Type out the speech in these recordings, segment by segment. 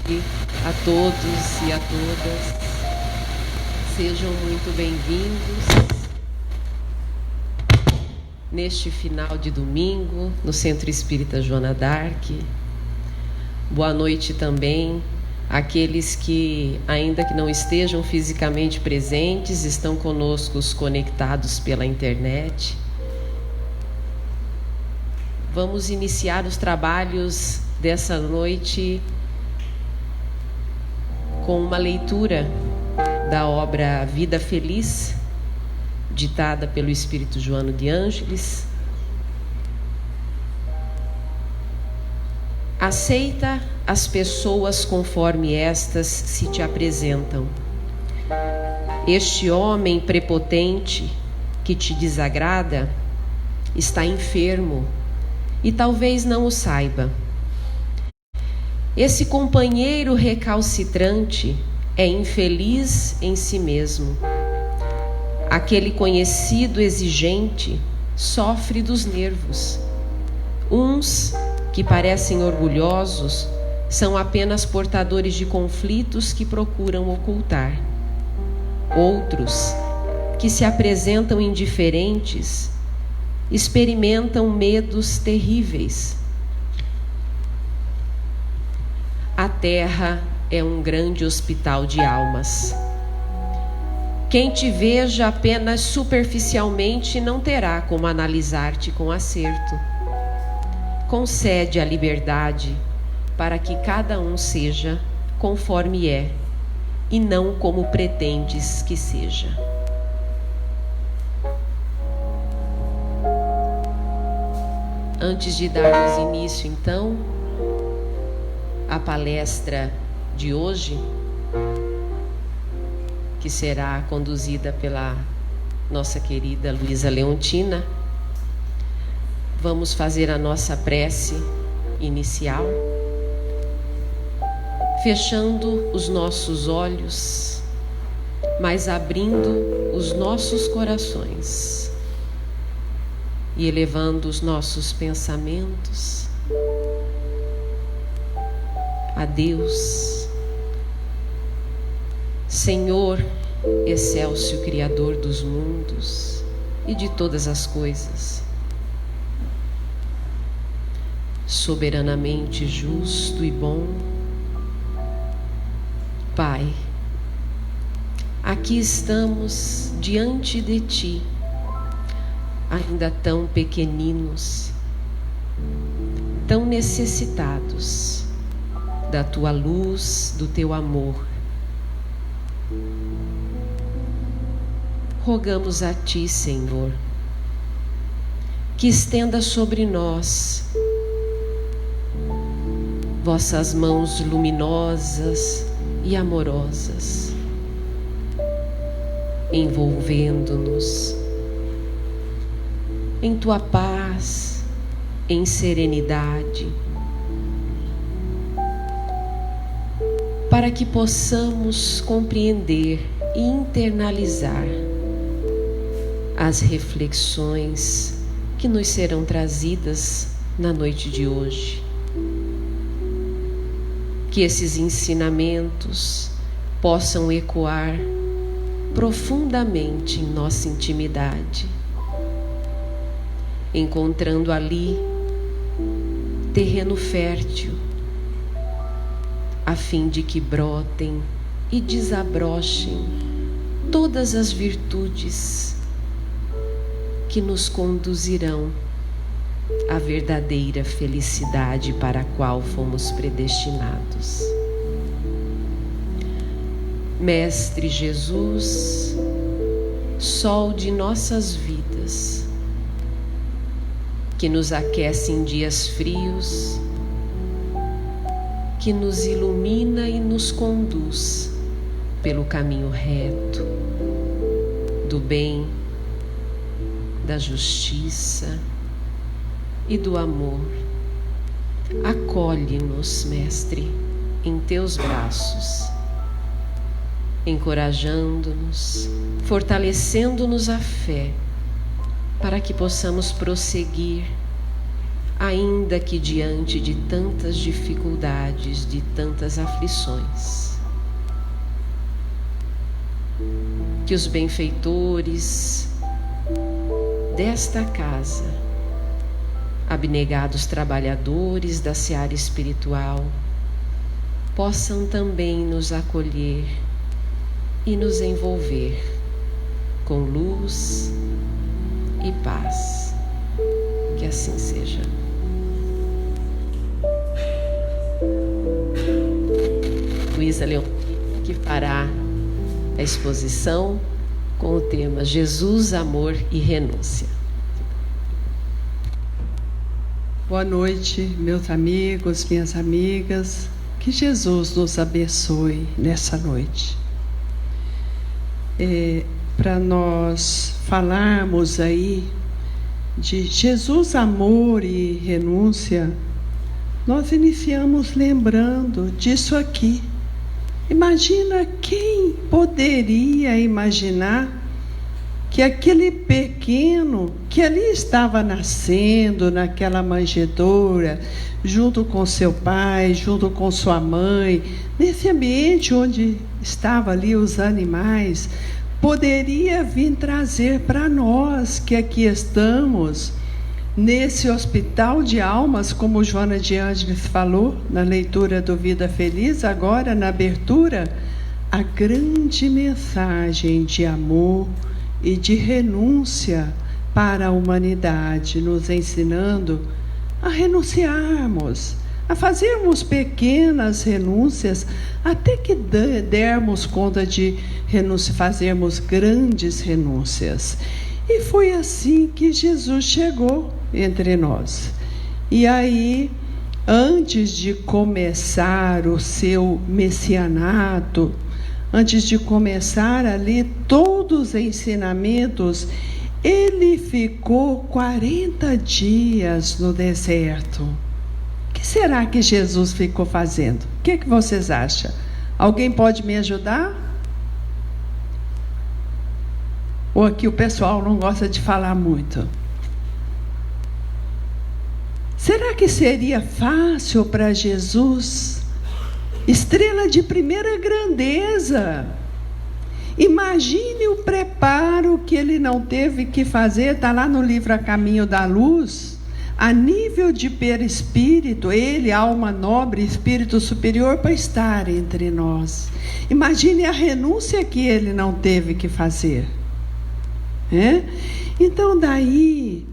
a todos e a todas. Sejam muito bem-vindos neste final de domingo no Centro Espírita Joana d'Arc. Boa noite também àqueles que, ainda que não estejam fisicamente presentes, estão conosco conectados pela internet. Vamos iniciar os trabalhos dessa noite com uma leitura da obra Vida Feliz, ditada pelo Espírito Joano de Ângeles. Aceita as pessoas conforme estas se te apresentam. Este homem prepotente que te desagrada está enfermo e talvez não o saiba. Esse companheiro recalcitrante é infeliz em si mesmo. Aquele conhecido exigente sofre dos nervos. Uns que parecem orgulhosos são apenas portadores de conflitos que procuram ocultar. Outros, que se apresentam indiferentes, experimentam medos terríveis. A Terra é um grande hospital de almas. Quem te veja apenas superficialmente não terá como analisar-te com acerto. Concede a liberdade para que cada um seja conforme é e não como pretendes que seja. Antes de darmos início, então, à palestra de hoje, que será conduzida pela nossa querida Luísa Leontina, vamos fazer a nossa prece inicial, fechando os nossos olhos, mas abrindo os nossos corações e elevando os nossos pensamentos a Deus. Senhor excelso Criador dos mundos e de todas as coisas, soberanamente justo e bom, Pai, aqui estamos diante de Ti, ainda tão pequeninos, tão necessitados da Tua luz, do Teu amor. Rogamos a Ti, Senhor, que estenda sobre nós vossas mãos luminosas e amorosas, envolvendo-nos em Tua paz, em serenidade, para que possamos compreender e internalizar as reflexões que nos serão trazidas na noite de hoje. Que esses ensinamentos possam ecoar profundamente em nossa intimidade, encontrando ali terreno fértil, a fim de que brotem e desabrochem todas as virtudes que nos conduzirão à verdadeira felicidade para a qual fomos predestinados. Mestre Jesus, sol de nossas vidas, que nos aquece em dias frios, que nos ilumina e nos conduz pelo caminho reto, do bem, da justiça e do amor. Acolhe-nos, Mestre, em Teus braços, encorajando-nos, fortalecendo-nos a fé, para que possamos prosseguir ainda que diante de tantas dificuldades, de tantas aflições. Que os benfeitores desta casa, abnegados trabalhadores da seara espiritual, possam também nos acolher e nos envolver com luz e paz. Que assim seja. Luísa Leão, que fará a exposição com o tema Jesus, Amor e Renúncia. Boa noite, meus amigos, minhas amigas. Que Jesus nos abençoe nessa noite. Para nós falarmos aí de Jesus, amor e renúncia, nós iniciamos lembrando disso aqui. Imagina, quem poderia imaginar que aquele pequeno que ali estava nascendo naquela manjedoura, junto com seu pai, junto com sua mãe, nesse ambiente onde estavam ali os animais, poderia vir trazer para nós que aqui estamos, nesse hospital de almas, como Joana de Ângeles falou na leitura do Vida Feliz, agora na abertura, a grande mensagem de amor e de renúncia para a humanidade, nos ensinando a renunciarmos, a fazermos pequenas renúncias, até que dermos conta de fazermos grandes renúncias. E foi assim que Jesus chegou entre nós. E aí, antes de começar o seu messianato, antes de começar ali todos os ensinamentos, ele ficou 40 dias no deserto. O que será que Jesus ficou fazendo? O que vocês acham? Alguém pode me ajudar? Ou aqui o pessoal não gosta de falar muito? Será que seria fácil para Jesus, estrela de primeira grandeza? Imagine o preparo que ele não teve que fazer, está lá no livro A Caminho da Luz, a nível de perispírito, ele, alma nobre, espírito superior, para estar entre nós. Imagine a renúncia que ele não teve que fazer. Então daí,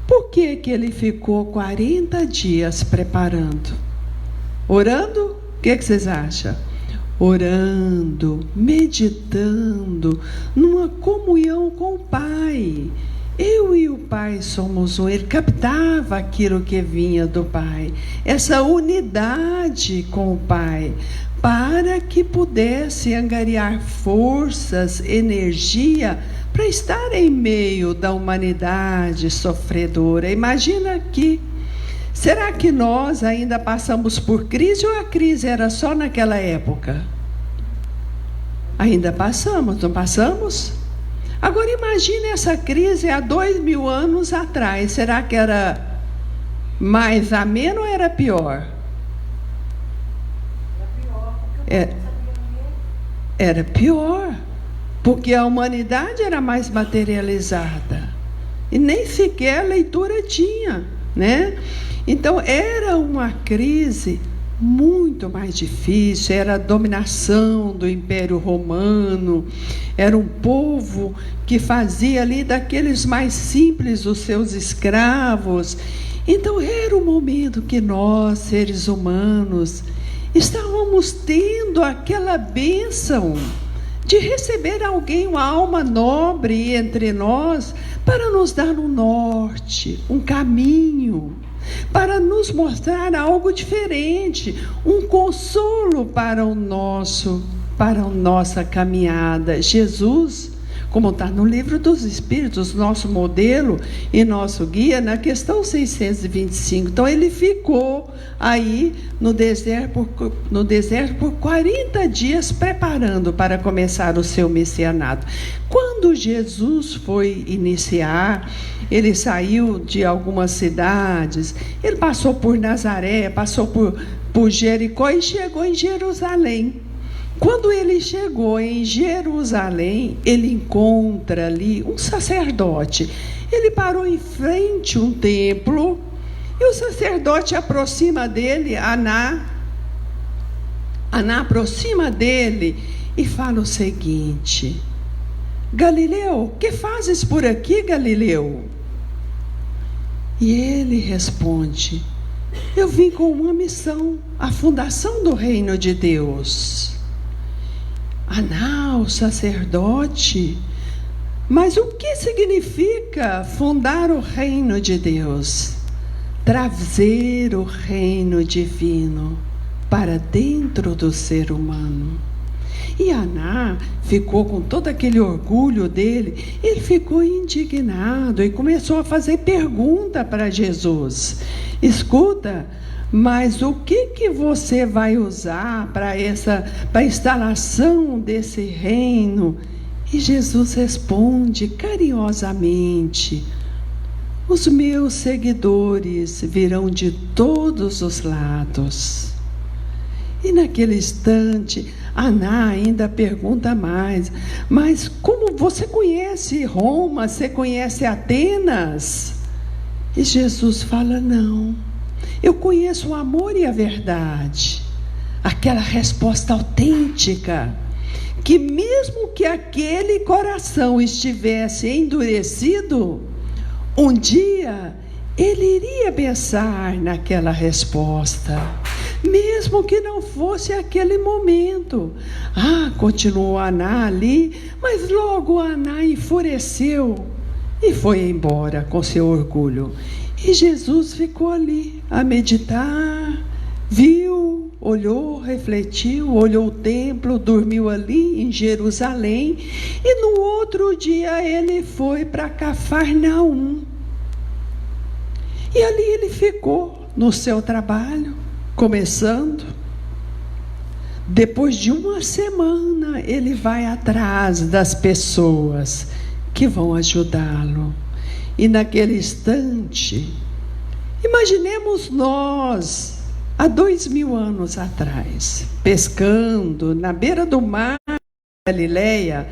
por que ele ficou 40 dias preparando? Orando? O que vocês acham? Orando, meditando, numa comunhão com o Pai. Eu e o Pai somos um. Ele captava aquilo que vinha do Pai, essa unidade com o Pai, para que pudesse angariar forças, energia, para estar em meio da humanidade sofredora. Imagina aqui. Será que nós ainda passamos por crise, ou a crise era só naquela época? Ainda passamos, não passamos? Agora imagine essa crise há 2000 anos atrás. Será que era mais ameno ou era pior? Era pior, porque a humanidade era mais materializada. E nem sequer leitura tinha, né? Então era uma crise muito mais difícil, era a dominação do Império Romano, era um povo que fazia ali daqueles mais simples os seus escravos. Então era o momento que nós, seres humanos, estávamos tendo aquela bênção de receber alguém, uma alma nobre entre nós, para nos dar um norte, um caminho, para nos mostrar algo diferente, um consolo para a nossa caminhada. Jesus, como está no livro dos Espíritos, nosso modelo e nosso guia, na questão 625. Então ele ficou aí no deserto por 40 dias preparando para começar o seu messianato. Quando quando Jesus foi iniciar, ele saiu de algumas cidades, ele passou por Nazaré, passou por Jericó e chegou em Jerusalém. Quando ele chegou em Jerusalém, ele encontra ali um sacerdote. Ele parou em frente a um templo e o sacerdote aproxima dele, Aná aproxima dele e fala o seguinte: Galileu, que fazes por aqui, Galileu? E ele responde: eu vim com uma missão, a fundação do reino de Deus. Aná, o sacerdote, mas o que significa fundar o reino de Deus? Trazer o reino divino para dentro do ser humano. E Aná ficou com todo aquele orgulho dele, ele ficou indignado e começou a fazer pergunta para Jesus. Escuta, mas o que você vai usar para a instalação desse reino? E Jesus responde carinhosamente: os meus seguidores virão de todos os lados. E naquele instante, Aná ainda pergunta mais: mas como você conhece Roma? Você conhece Atenas? E Jesus fala: não, eu conheço o amor e a verdade. Aquela resposta autêntica, que mesmo que aquele coração estivesse endurecido, um dia ele iria pensar naquela resposta, mesmo que não fosse aquele momento. Continuou Aná ali, mas logo Aná enfureceu e foi embora com seu orgulho. E Jesus ficou ali a meditar, viu, olhou, refletiu, olhou o templo, dormiu ali em Jerusalém, e no outro dia ele foi para Cafarnaum. E ali ele ficou no seu trabalho, começando. Depois de uma semana, ele vai atrás das pessoas que vão ajudá-lo. E naquele instante, imaginemos nós, há 2000 anos atrás, pescando na beira do mar da Galileia,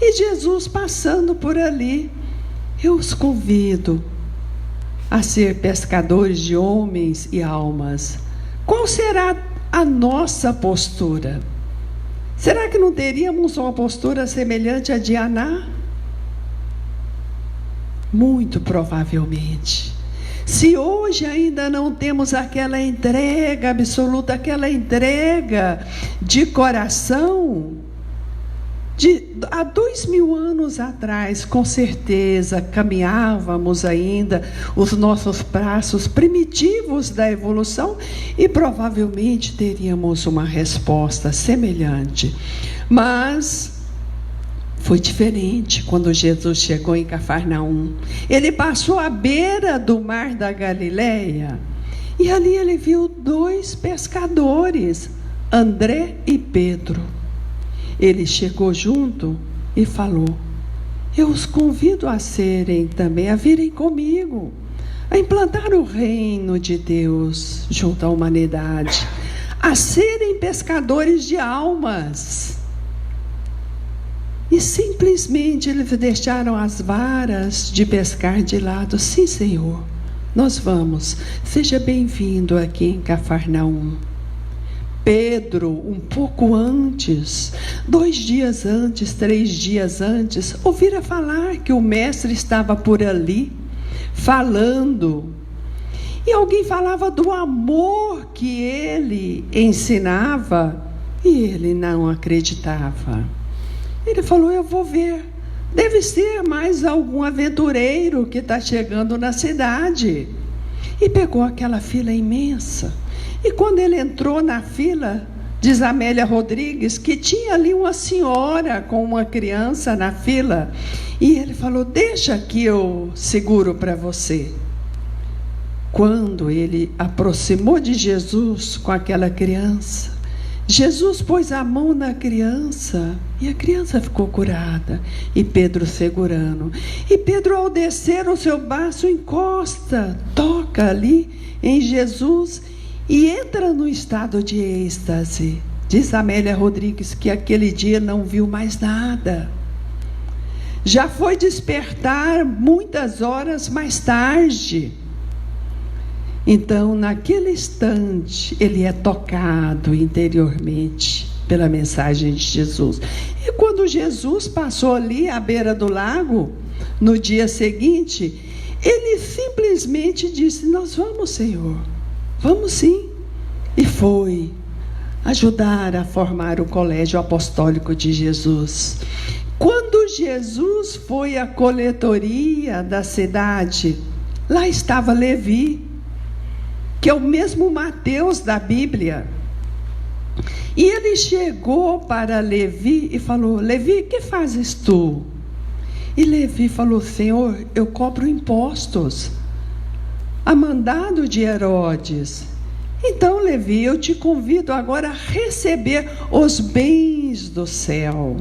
e Jesus passando por ali. Eu os convido a ser pescadores de homens e almas. Qual será a nossa postura? Será que não teríamos uma postura semelhante à de Aná? Muito provavelmente. Se hoje ainda não temos aquela entrega absoluta, aquela entrega de coração, há 2000 anos atrás, com certeza, caminhávamos ainda os nossos passos primitivos da evolução e provavelmente teríamos uma resposta semelhante. Mas foi diferente quando Jesus chegou em Cafarnaum. Ele passou à beira do mar da Galileia e ali ele viu 2 pescadores, André e Pedro. Ele chegou junto e falou: eu os convido a virem comigo, a implantar o reino de Deus junto à humanidade, a serem pescadores de almas. E simplesmente eles deixaram as varas de pescar de lado. Sim, Senhor, nós vamos. Seja bem-vindo aqui em Cafarnaum. Pedro, um pouco antes, 2 dias antes, 3 dias antes, ouvira falar que o mestre estava por ali, falando. E alguém falava do amor que ele ensinava, e ele não acreditava. Ele falou: eu vou ver, deve ser mais algum aventureiro que está chegando na cidade. E pegou aquela fila imensa. E quando ele entrou na fila, diz Amélia Rodrigues, que tinha ali uma senhora com uma criança na fila. E ele falou: deixa que eu seguro para você. Quando ele aproximou de Jesus com aquela criança, Jesus pôs a mão na criança e a criança ficou curada. E Pedro segurando. E Pedro, ao descer o seu braço, encosta, toca ali em Jesus e entra no estado de êxtase. Diz Amélia Rodrigues que aquele dia não viu mais nada. Já foi despertar muitas horas mais tarde. Então, naquele instante, ele é tocado interiormente pela mensagem de Jesus. E quando Jesus passou ali à beira do lago, no dia seguinte, ele simplesmente disse: nós vamos, Senhor, vamos sim. E foi ajudar a formar o colégio apostólico de Jesus. Quando Jesus foi à coletoria da cidade, lá estava Levi, que é o mesmo Mateus da Bíblia. E ele chegou para Levi e falou: Levi, que fazes tu? E Levi falou: Senhor, eu cobro impostos, a mandado de Herodes. Então, Levi, eu te convido agora a receber os bens do céu.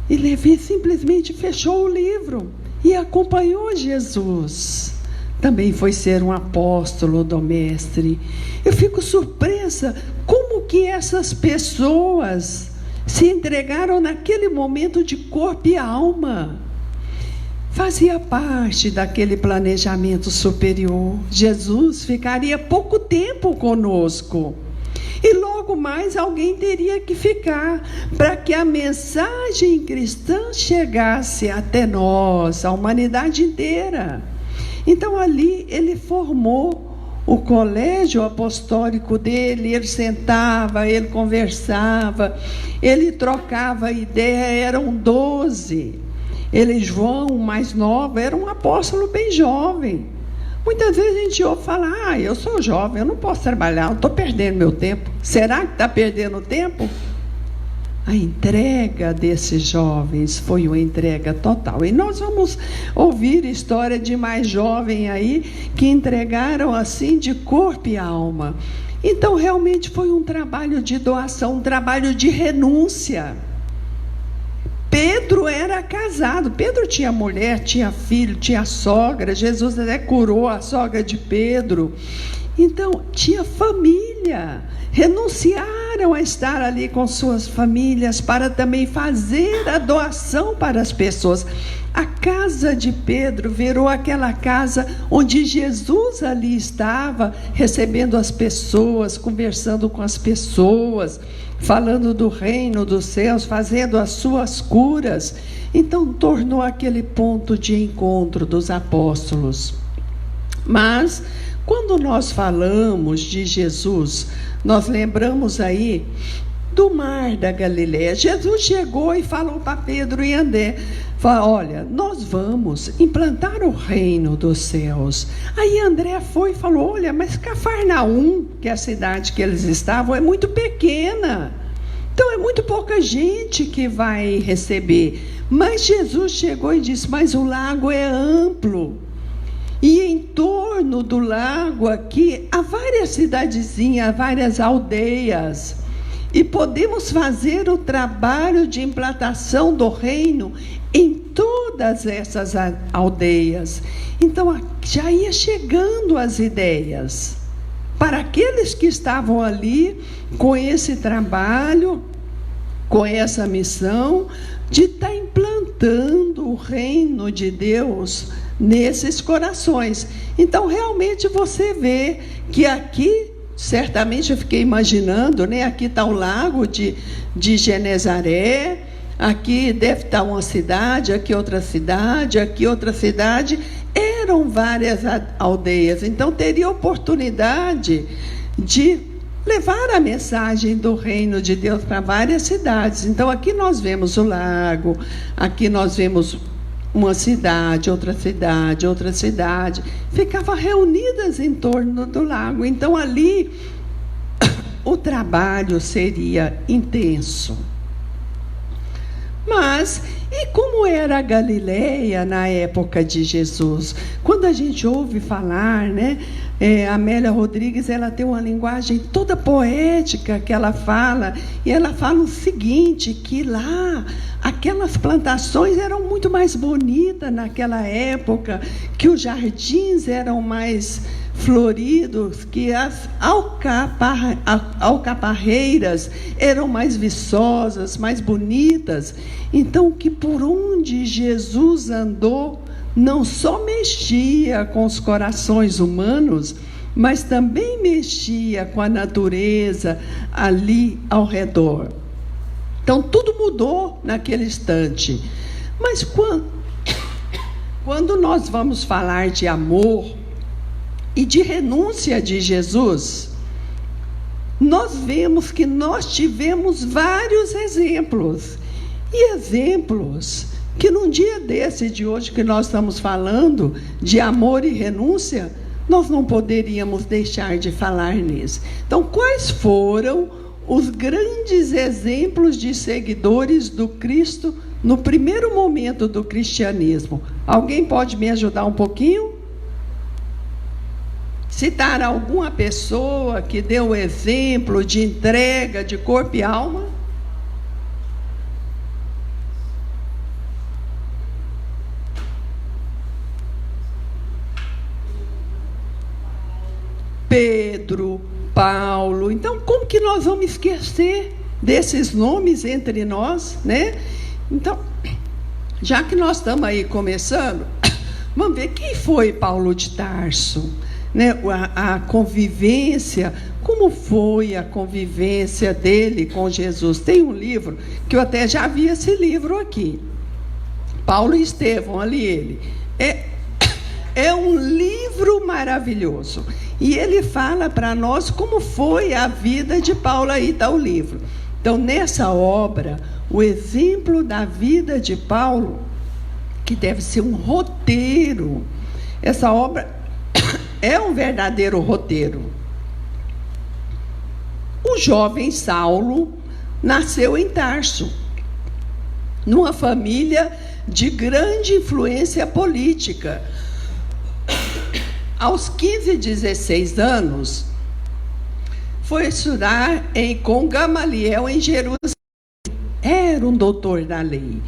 E Levi simplesmente fechou o livro e acompanhou Jesus. Também foi ser um apóstolo do Mestre. Eu fico surpresa como que essas pessoas se entregaram naquele momento de corpo e alma. Fazia parte daquele planejamento superior. Jesus ficaria pouco tempo conosco. E logo mais alguém teria que ficar para que a mensagem cristã chegasse até nós, a humanidade inteira. Então ali ele formou o colégio apostólico dele, ele sentava, ele conversava, ele trocava ideia, eram 12. Ele, João, o mais novo, era um apóstolo bem jovem. Muitas vezes a gente ouve falar: eu sou jovem, eu não posso trabalhar, eu estou perdendo meu tempo. Será que está perdendo tempo? A entrega desses jovens foi uma entrega total. E nós vamos ouvir história de mais jovem aí que entregaram assim de corpo e alma. Então realmente foi um trabalho de doação, um trabalho de renúncia. Pedro era casado, Pedro tinha mulher, tinha filho, tinha sogra. Jesus até curou a sogra de Pedro. Então tinha família. Renunciaram a estar ali com suas famílias para também fazer a doação para as pessoas. A casa de Pedro virou aquela casa onde Jesus ali estava, recebendo as pessoas, conversando com as pessoas, falando do reino dos céus, fazendo as suas curas. Então tornou aquele ponto de encontro dos apóstolos. Mas quando nós falamos de Jesus, nós lembramos aí do mar da Galileia. Jesus chegou e falou para Pedro e André: olha, nós vamos implantar o reino dos céus. Aí André foi e falou: olha, mas Cafarnaum, que é a cidade que eles estavam, é muito pequena. Então é muito pouca gente que vai receber. Mas Jesus chegou e disse: mas o lago é amplo. E em torno do lago aqui há várias cidadezinhas, várias aldeias. E podemos fazer o trabalho de implantação do reino em todas essas aldeias. Então já ia chegando as ideias para aqueles que estavam ali com esse trabalho, com essa missão de estar implantando o reino de Deus nesses corações. Então realmente você vê que aqui, certamente eu fiquei imaginando, né? Aqui está o lago de Genezaré, aqui deve estar uma cidade, aqui outra cidade, aqui outra cidade. Eram várias aldeias, então teria oportunidade de levar a mensagem do reino de Deus para várias cidades. Então aqui nós vemos o lago, aqui nós vemos uma cidade, outra cidade, outra cidade, ficavam reunidas em torno do lago. Então ali o trabalho seria intenso. Mas, e como era a Galileia na época de Jesus? Quando a gente ouve falar, né, Amélia Rodrigues, ela tem uma linguagem toda poética que ela fala, e ela fala o seguinte, que lá aquelas plantações eram muito mais bonitas naquela época, que os jardins eram mais floridos, que as alcaparreiras eram mais viçosas, mais bonitas. Então, que por onde Jesus andou, não só mexia com os corações humanos, mas também mexia com a natureza ali ao redor. Então, tudo mudou naquele instante. Mas quando nós vamos falar de amor e de renúncia de Jesus, nós vemos que nós tivemos vários exemplos. E exemplos que num dia desse de hoje que nós estamos falando de amor e renúncia, nós não poderíamos deixar de falar nisso. Então, quais foram os grandes exemplos de seguidores do Cristo no primeiro momento do cristianismo? Alguém pode me ajudar um pouquinho? Citar alguma pessoa que deu o exemplo de entrega de corpo e alma? Pedro, Paulo. Então, como que nós vamos esquecer desses nomes entre nós, né? Então, já que nós estamos aí começando, vamos ver quem foi Paulo de Tarso, né? A convivência, como foi a convivência dele com Jesus? Tem um livro, que eu até já vi esse livro aqui, Paulo e Estevão, ali ele. É um livro maravilhoso. E ele fala para nós como foi a vida de Paulo, aí está o livro. Então, nessa obra, o exemplo da vida de Paulo, que deve ser um roteiro, essa obra é um verdadeiro roteiro. O jovem Saulo nasceu em Tarso, numa família de grande influência política. Aos 15, 16 anos, foi estudar com Gamaliel em Jerusalém. Era um doutor da lei,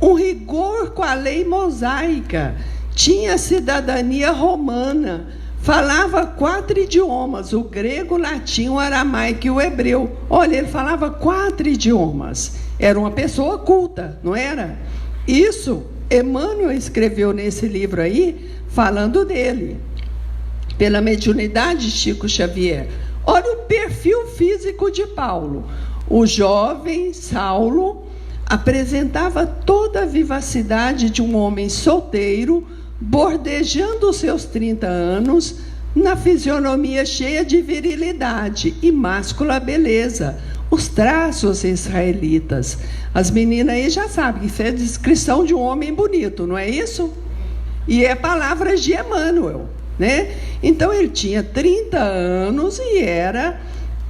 um rigor com a lei mosaica, tinha cidadania romana, falava 4 idiomas, o grego, o latim, o aramaico e o hebreu. Olha, ele falava 4 idiomas, era uma pessoa culta, não era? Isso, Emmanuel escreveu nesse livro aí, falando dele. Pela mediunidade de Chico Xavier. Olha o perfil físico de Paulo. O jovem Saulo apresentava toda a vivacidade de um homem solteiro, bordejando os seus 30 anos, na fisionomia cheia de virilidade e máscula beleza, os traços israelitas. As meninas aí já sabem que isso é descrição de um homem bonito, não é isso? E é palavras de Emmanuel, né? Então, ele tinha 30 anos e era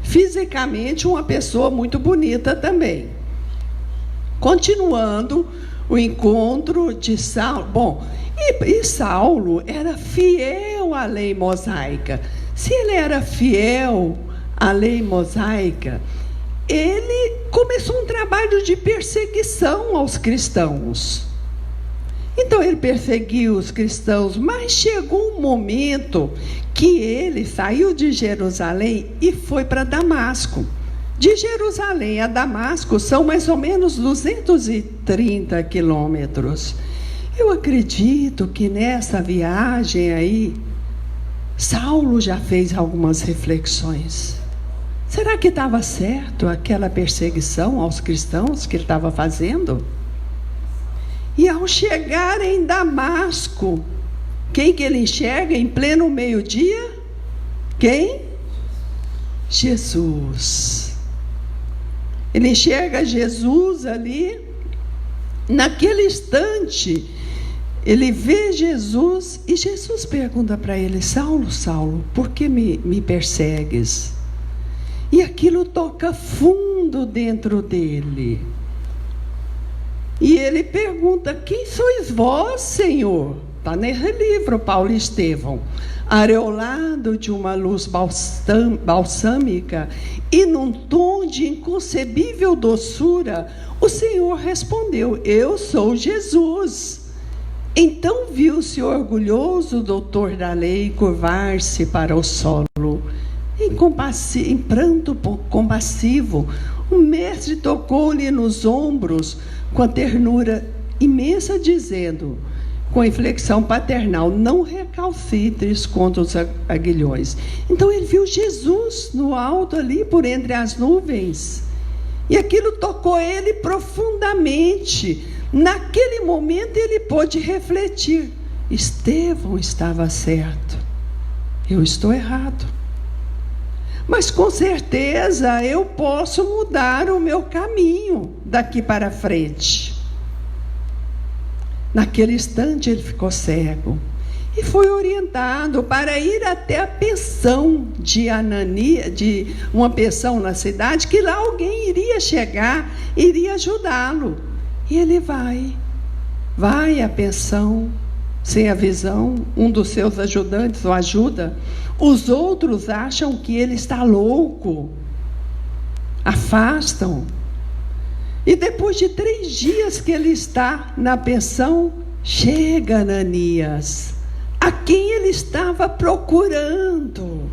fisicamente uma pessoa muito bonita também. Continuando o encontro de Saulo. Bom, e Saulo era fiel à lei mosaica. Se ele era fiel à lei mosaica, ele começou um trabalho de perseguição aos cristãos. Então, ele perseguiu os cristãos, mas chegou um momento que ele saiu de Jerusalém e foi para Damasco. De Jerusalém a Damasco são mais ou menos 230 quilômetros. Eu acredito que nessa viagem aí, Saulo já fez algumas reflexões. Será que estava certo aquela perseguição aos cristãos que ele estava fazendo? E ao chegar em Damasco, quem que ele enxerga em pleno meio-dia? Quem? Jesus. Ele enxerga Jesus ali. Naquele instante, ele vê Jesus e Jesus pergunta para ele: Saulo, Saulo, por que me persegues? E aquilo toca fundo dentro dele. E ele pergunta: quem sois vós, Senhor? Está nesse livro, Paulo e Estevão. areolado de uma luz balsâmica, e num tom de inconcebível doçura, o Senhor respondeu: eu sou Jesus. Então viu-se orgulhoso o doutor da lei curvar-se para o solo. Em pranto compassivo, o mestre tocou-lhe nos ombros com a ternura imensa, dizendo, com inflexão paternal: não recalcitres contra os aguilhões. Então ele viu Jesus no alto ali, por entre as nuvens, e aquilo tocou ele profundamente. Naquele momento ele pôde refletir: Estevão estava certo, eu estou errado, mas com certeza eu posso mudar o meu caminho daqui para frente. Naquele instante ele ficou cego e foi orientado para ir até a pensão de Ananias, de uma pensão na cidade, que lá alguém iria chegar, iria ajudá-lo. E ele vai à pensão, sem a visão. Um dos seus ajudantes o ajuda. Os outros acham que ele está louco, afastam. E depois de 3 dias que ele está na pensão, chega Ananias, a quem ele estava procurando.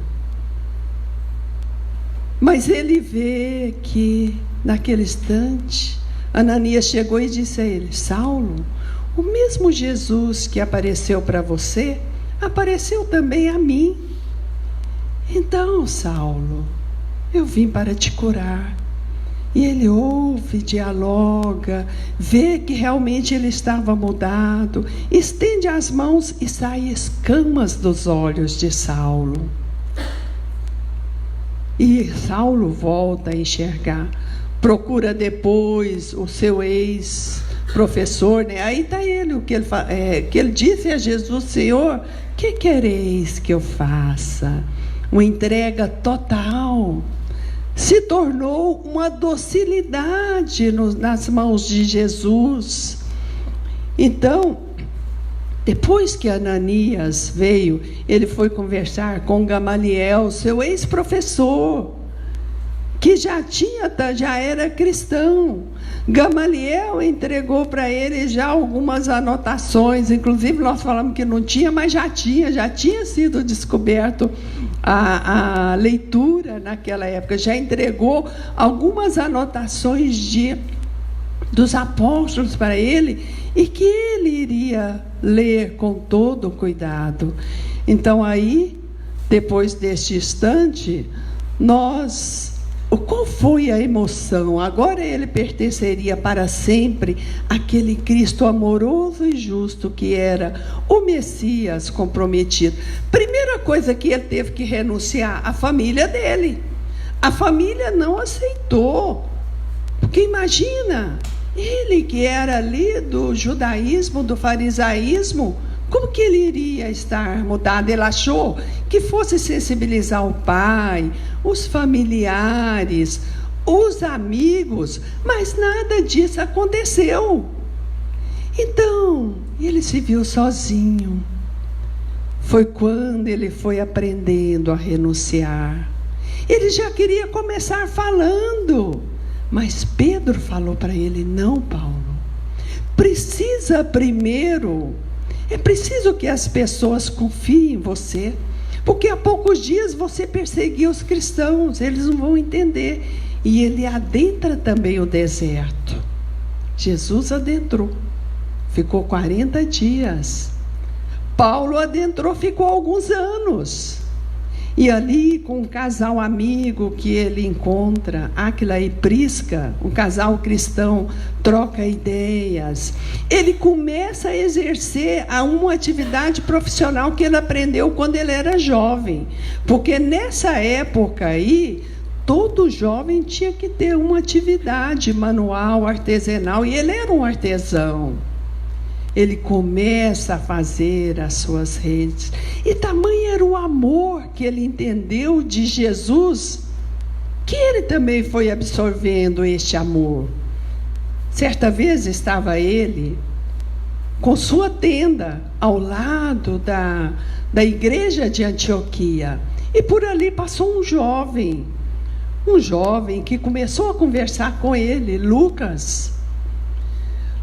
Mas ele vê que, naquele instante, Ananias chegou e disse a ele: Saulo, o mesmo Jesus que apareceu para você, apareceu também a mim. Então, Saulo, eu vim para te curar. E ele ouve, dialoga, vê que realmente ele estava mudado, estende as mãos e saem escamas dos olhos de Saulo. E Saulo volta a enxergar. Procura depois o seu ex-professor, né? Aí está ele, que ele disse a Jesus: Senhor, que quereis que eu faça? Uma entrega total. Se tornou uma docilidade nas mãos de Jesus. Então, depois que Ananias veio, ele foi conversar com Gamaliel, seu ex-professor, que já era cristão. Gamaliel entregou para ele já algumas anotações, inclusive nós falamos que não tinha, mas já tinha sido descoberto a leitura naquela época, já entregou algumas anotações dos apóstolos para ele, e que ele iria ler com todo cuidado. Então aí, depois deste instante, qual foi a emoção? Agora ele pertenceria para sempre àquele Cristo amoroso e justo que era o Messias comprometido. Primeira coisa que ele teve que renunciar: a família dele. A família não aceitou. Porque imagina, ele que era ali do judaísmo, do farisaísmo, como que ele iria estar mudado? Ele achou que fosse sensibilizar o pai, os familiares, os amigos, mas nada disso aconteceu. Então, ele se viu sozinho. Foi quando ele foi aprendendo a renunciar. Ele já queria começar falando, mas Pedro falou para ele: não, Paulo, precisa primeiro... É preciso que as pessoas confiem em você, porque há poucos dias você perseguiu os cristãos, eles não vão entender. E ele adentra também o deserto. Jesus adentrou, ficou 40 dias. Paulo adentrou, ficou alguns anos. E ali, com um casal amigo que ele encontra, Áquila e Prisca, um casal cristão, troca ideias. Ele começa a exercer uma atividade profissional que ele aprendeu quando ele era jovem. Porque nessa época aí, todo jovem tinha que ter uma atividade manual, artesanal, e ele era um artesão. Ele começa a fazer as suas redes. E tamanho era o amor que ele entendeu de Jesus, que ele também foi absorvendo este amor. Certa vez estava ele com sua tenda ao lado da igreja de Antioquia. E por ali passou um jovem que começou a conversar com ele, Lucas.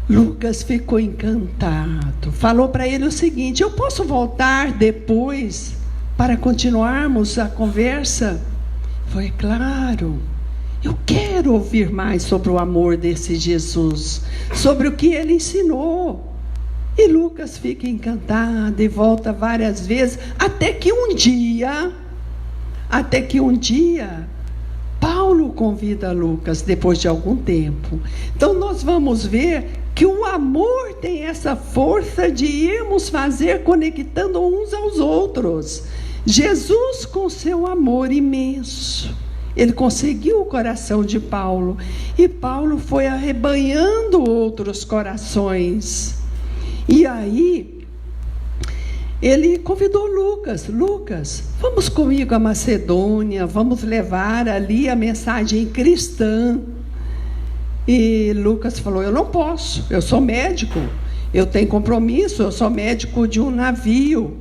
Lucas ficou encantado, falou para ele o seguinte: eu posso voltar depois para continuarmos a conversa? Foi claro, eu quero ouvir mais sobre o amor desse Jesus, sobre o que ele ensinou. E Lucas fica encantado e volta várias vezes, até que um dia, Paulo convida Lucas, depois de algum tempo. Então nós vamos ver que o amor tem essa força de irmos fazer conectando uns aos outros. Jesus, com seu amor imenso, ele conseguiu o coração de Paulo, e Paulo foi arrebanhando outros corações. E aí ele convidou Lucas: vamos comigo a Macedônia, vamos levar ali a mensagem cristã. E Lucas falou: eu não posso, eu sou médico, eu tenho compromisso, eu sou médico de um navio.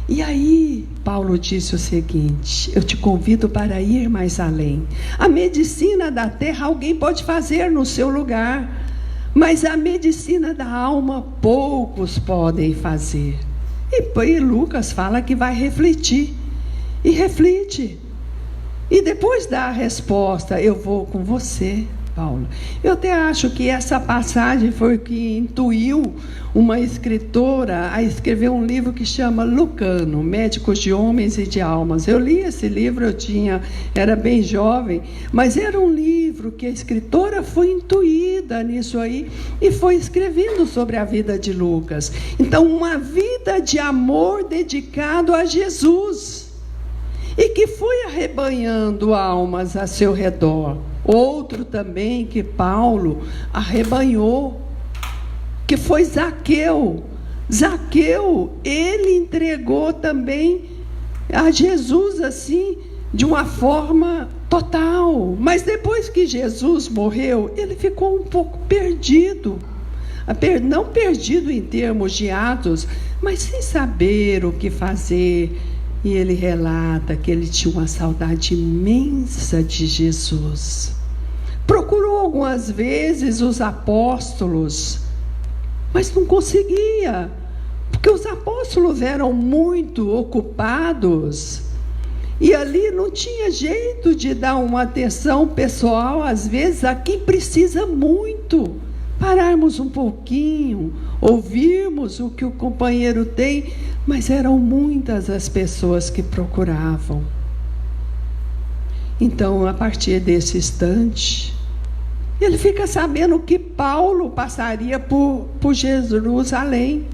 E aí Paulo disse o seguinte: eu te convido para ir mais além. A medicina da terra alguém pode fazer no seu lugar, mas a medicina da alma poucos podem fazer. E Lucas fala que vai refletir, e reflete, e depois dá a resposta: eu vou com você, Paulo. Eu até acho que essa passagem foi o que intuiu uma escritora a escrever um livro que chama Lucano, Médicos de Homens e de Almas. Eu li esse livro, era bem jovem, mas era um livro que a escritora foi intuída nisso aí e foi escrevendo sobre a vida de Lucas. Então, uma vida de amor dedicado a Jesus, e que foi arrebanhando almas a seu redor. Outro também que Paulo arrebanhou, que foi Zaqueu. Zaqueu, ele entregou também a Jesus assim, de uma forma total. Mas depois que Jesus morreu, ele ficou um pouco perdido. Não perdido em termos de atos, mas sem saber o que fazer. E ele relata que ele tinha uma saudade imensa de Jesus. Procurou algumas vezes os apóstolos, mas não conseguia, porque os apóstolos eram muito ocupados. E ali não tinha jeito de dar uma atenção pessoal, às vezes, a quem precisa muito. Pararmos um pouquinho, ouvirmos o que o companheiro tem, mas eram muitas as pessoas que procuravam. Então, a partir desse instante, ele fica sabendo que Paulo passaria por Jerusalém.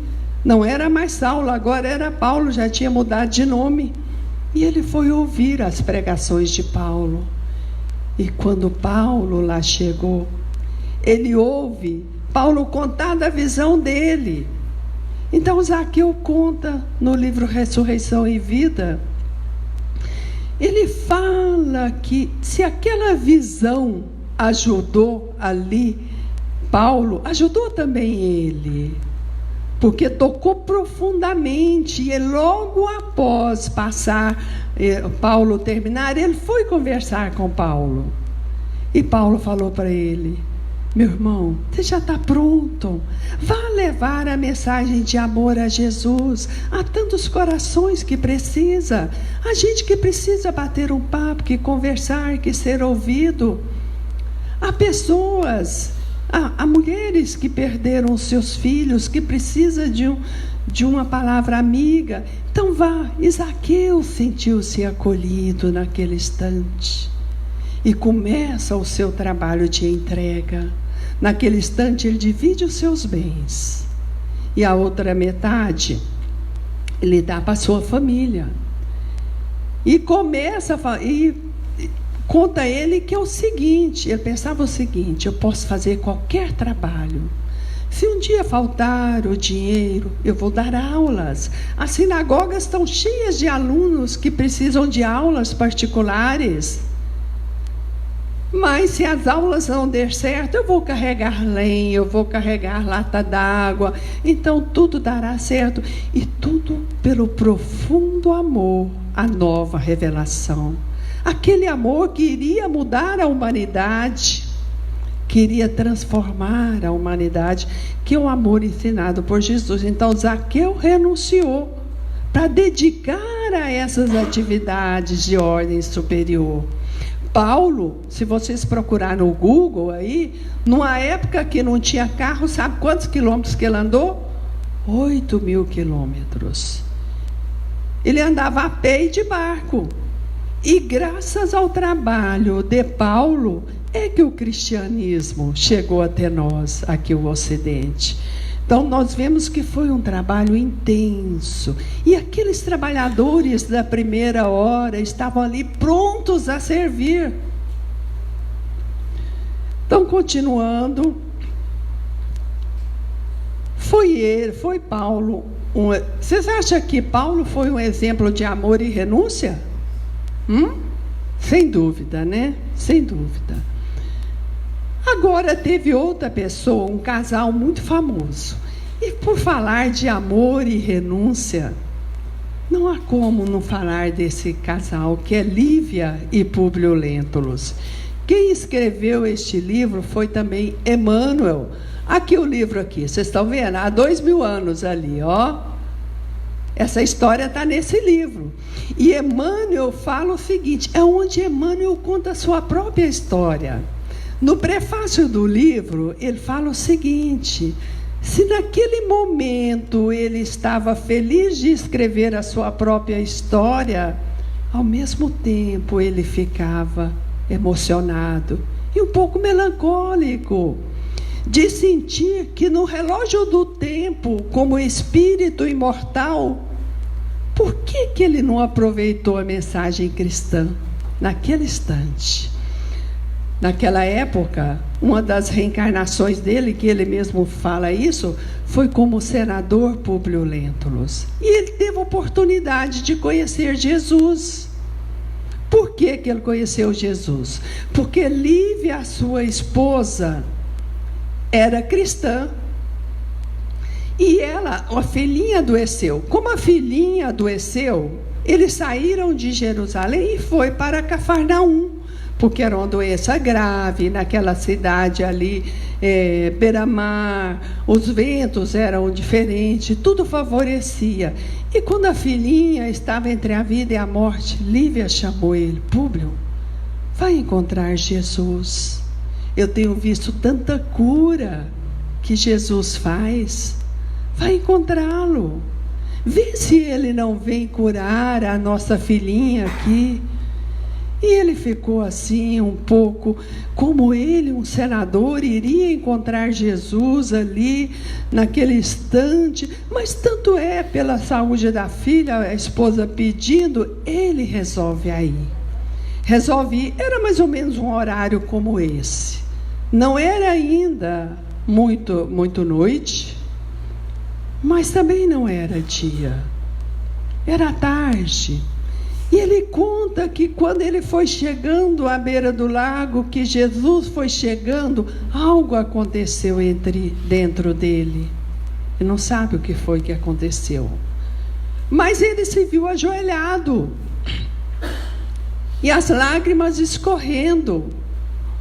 Não era mais Saulo, agora era Paulo, já tinha mudado de nome. E ele foi ouvir as pregações de Paulo. E quando Paulo lá chegou, ele ouve Paulo contar da visão dele. Então Zaqueu conta no livro Ressurreição e Vida. Ele fala que se aquela visão ajudou ali Paulo, ajudou também ele, porque tocou profundamente. E logo após Paulo terminar, ele foi conversar com Paulo. E Paulo falou para ele: meu irmão, você já está pronto? Vá levar a mensagem de amor a Jesus. Há tantos corações que precisa. Há gente que precisa bater um papo, que conversar, que ser ouvido. Há pessoas, há mulheres que perderam seus filhos, que precisam de uma palavra amiga. Então vá. Zaqueu sentiu-se acolhido naquele instante. E começa o seu trabalho de entrega. Naquele instante, ele divide os seus bens. E a outra metade, ele dá para a sua família. E conta ele que é o seguinte, ele pensava o seguinte: eu posso fazer qualquer trabalho. Se um dia faltar o dinheiro, eu vou dar aulas. As sinagogas estão cheias de alunos que precisam de aulas particulares. Mas se as aulas não der certo, eu vou carregar lenha, eu vou carregar lata d'água, então tudo dará certo. E tudo pelo profundo amor, a nova revelação. Aquele amor que iria mudar a humanidade, queria transformar a humanidade, que é o amor ensinado por Jesus. Então Zaqueu renunciou para dedicar a essas atividades de ordem superior. Paulo, se vocês procurarem no Google aí, numa época que não tinha carro, sabe quantos quilômetros que ele andou? 8.000 quilômetros. Ele andava a pé e de barco. E graças ao trabalho de Paulo, é que o cristianismo chegou até nós, aqui o Ocidente. Então nós vemos que foi um trabalho intenso. E aqueles trabalhadores da primeira hora estavam ali prontos a servir. Então, continuando, foi Paulo. Vocês acham que Paulo foi um exemplo de amor e renúncia? Sem dúvida, né? Sem dúvida. Agora teve outra pessoa, um casal muito famoso. E por falar de amor e renúncia, não há como não falar desse casal, que é Lívia e Públio Lentulus. Quem escreveu este livro foi também Emmanuel. Aqui o livro aqui, vocês estão vendo? Há 2.000 anos ali, ó. Essa história está nesse livro. E Emmanuel fala o seguinte, é onde Emmanuel conta a sua própria história. No prefácio do livro, ele fala o seguinte: se naquele momento ele estava feliz de escrever a sua própria história, ao mesmo tempo ele ficava emocionado e um pouco melancólico, de sentir que no relógio do tempo, como espírito imortal, por que ele não aproveitou a mensagem cristã naquele instante? Naquela época, uma das reencarnações dele, que ele mesmo fala isso, foi como senador Públio Lentulus. E ele teve a oportunidade de conhecer Jesus. Por que ele conheceu Jesus? Porque Lívia, a sua esposa, era cristã. E ela, a filhinha adoeceu. Como a filhinha adoeceu, eles saíram de Jerusalém e foi para Cafarnaum, porque era uma doença grave, naquela cidade ali, beira-mar, os ventos eram diferentes, tudo favorecia. E quando a filhinha estava entre a vida e a morte, Lívia chamou ele: Públio, vai encontrar Jesus. Eu tenho visto tanta cura que Jesus faz, vai encontrá-lo. Vê se ele não vem curar a nossa filhinha aqui. E ele ficou assim um pouco, como ele, um senador, iria encontrar Jesus ali, naquele instante. Mas tanto é pela saúde da filha, a esposa pedindo, ele resolve ir. Era mais ou menos um horário como esse. Não era ainda muito noite, mas também não era dia. Era tarde. E ele conta que quando ele foi chegando à beira do lago, que Jesus foi chegando, algo aconteceu dentro dele. Ele não sabe o que foi que aconteceu. Mas ele se viu ajoelhado. E as lágrimas escorrendo.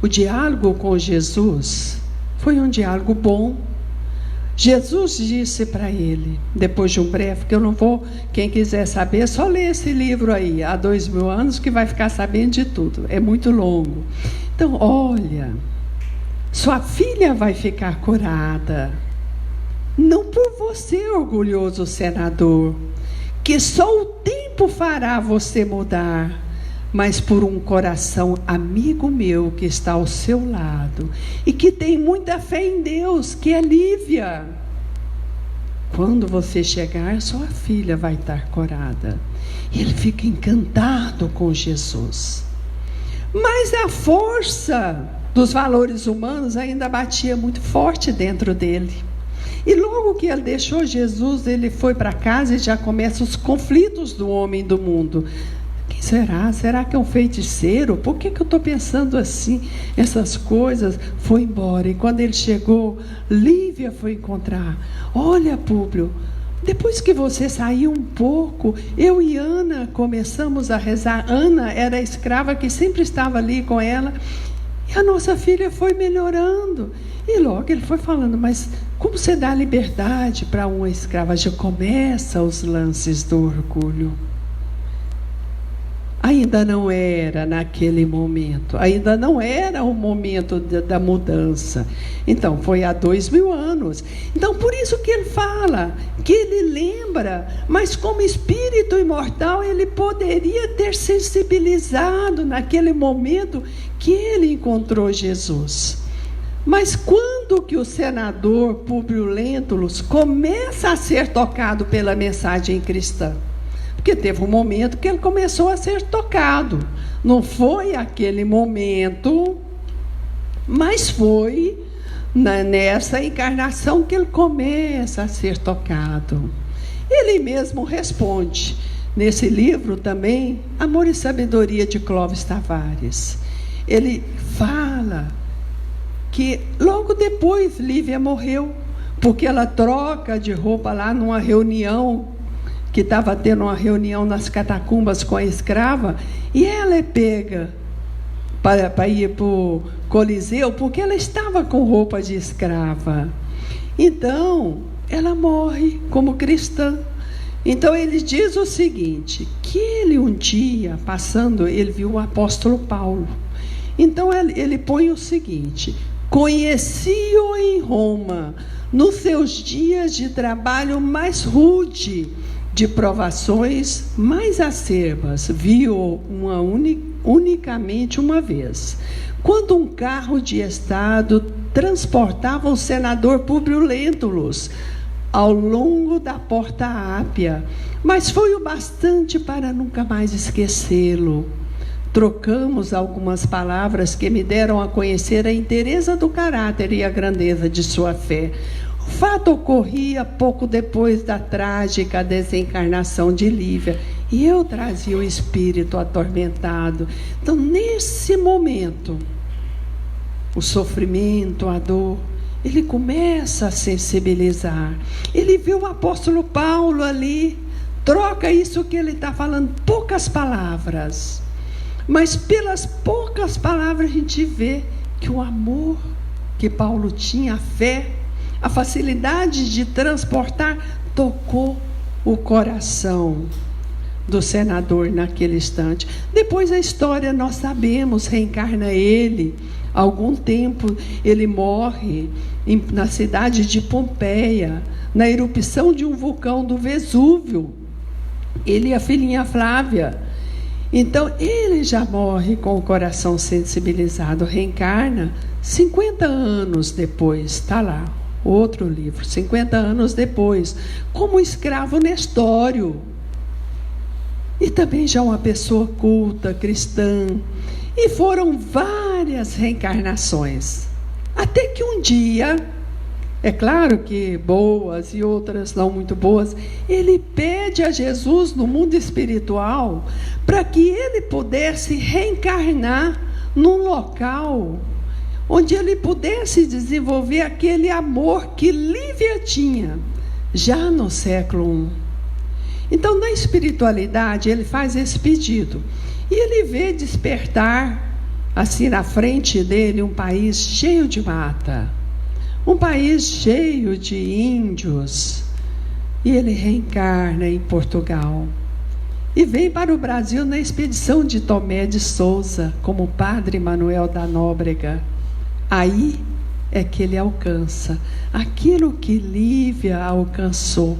O diálogo com Jesus foi um diálogo bom. Jesus disse para ele, depois de um breve, que eu não vou, quem quiser saber, só lê esse livro aí, há 2.000 anos, que vai ficar sabendo de tudo, é muito longo. Então, olha, sua filha vai ficar curada, não por você, orgulhoso senador, que só o tempo fará você mudar, mas por um coração amigo meu que está ao seu lado e que tem muita fé em Deus, que é Lívia. Quando você chegar, sua filha vai estar curada. E ele fica encantado com Jesus. Mas a força dos valores humanos ainda batia muito forte dentro dele. E logo que ele deixou Jesus, ele foi para casa e já começam os conflitos do homem e do mundo. Quem será? Será que é um feiticeiro? Por que eu estou pensando assim? Essas coisas. Foi embora. E quando ele chegou, Lívia foi encontrar. Olha, Públio, depois que você saiu um pouco, eu e Ana começamos a rezar. Ana era a escrava que sempre estava ali com ela. E a nossa filha foi melhorando. E logo ele foi falando, mas como você dá liberdade para uma escrava? Já começa os lances do orgulho. Ainda não era naquele momento, ainda não era o momento da mudança. Então, foi há 2000 anos. Então, por isso que ele fala, que ele lembra, mas como espírito imortal, ele poderia ter sensibilizado naquele momento que ele encontrou Jesus. Mas quando que o senador Públio Lentulus começa a ser tocado pela mensagem cristã? Porque teve um momento que ele começou a ser tocado. Não foi aquele momento, mas foi nessa encarnação que ele começa a ser tocado. Ele mesmo responde, nesse livro também, Amor e Sabedoria, de Clóvis Tavares. Ele fala que logo depois Lívia morreu, porque ela troca de roupa lá numa reunião, que estava tendo uma reunião nas catacumbas com a escrava, e ela é pega para ir para o Coliseu, porque ela estava com roupa de escrava. Então, ela morre como cristã. Então, ele diz o seguinte, que ele um dia, passando, ele viu o apóstolo Paulo. Então, ele põe o seguinte, conheci-o em Roma, nos seus dias de trabalho mais rude, de provações mais acerbas, viu unicamente uma vez, quando um carro de estado transportava o senador Públio Lentulus ao longo da Porta Ápia, mas foi o bastante para nunca mais esquecê-lo. Trocamos algumas palavras que me deram a conhecer a inteireza do caráter e a grandeza de sua fé. O fato ocorria pouco depois da trágica desencarnação de Lívia, e eu trazia o espírito atormentado. Então, nesse momento, o sofrimento, a dor, ele começa a sensibilizar. Ele vê o apóstolo Paulo ali, troca isso que ele está falando, poucas palavras. Mas pelas poucas palavras a gente vê que o amor que Paulo tinha, a fé, a facilidade de transportar, tocou o coração do senador naquele instante. Depois a história nós sabemos, reencarna ele. Algum tempo ele morre na cidade de Pompeia, na erupção de um vulcão do Vesúvio. Ele e a filhinha Flávia. Então ele já morre com o coração sensibilizado, reencarna 50 anos depois, está lá. Outro livro, 50 anos depois, como escravo Nestório. E também já uma pessoa culta, cristã. E foram várias reencarnações. Até que um dia, é claro que boas e outras não muito boas, ele pede a Jesus no mundo espiritual para que ele pudesse reencarnar num local onde ele pudesse desenvolver aquele amor que Lívia tinha, já no século I. Então, na espiritualidade, ele faz esse pedido. E ele vê despertar, assim na frente dele, um país cheio de mata, um país cheio de índios. E ele reencarna em Portugal. E vem para o Brasil na expedição de Tomé de Souza, como padre Manuel da Nóbrega. Aí é que ele alcança aquilo que Lívia alcançou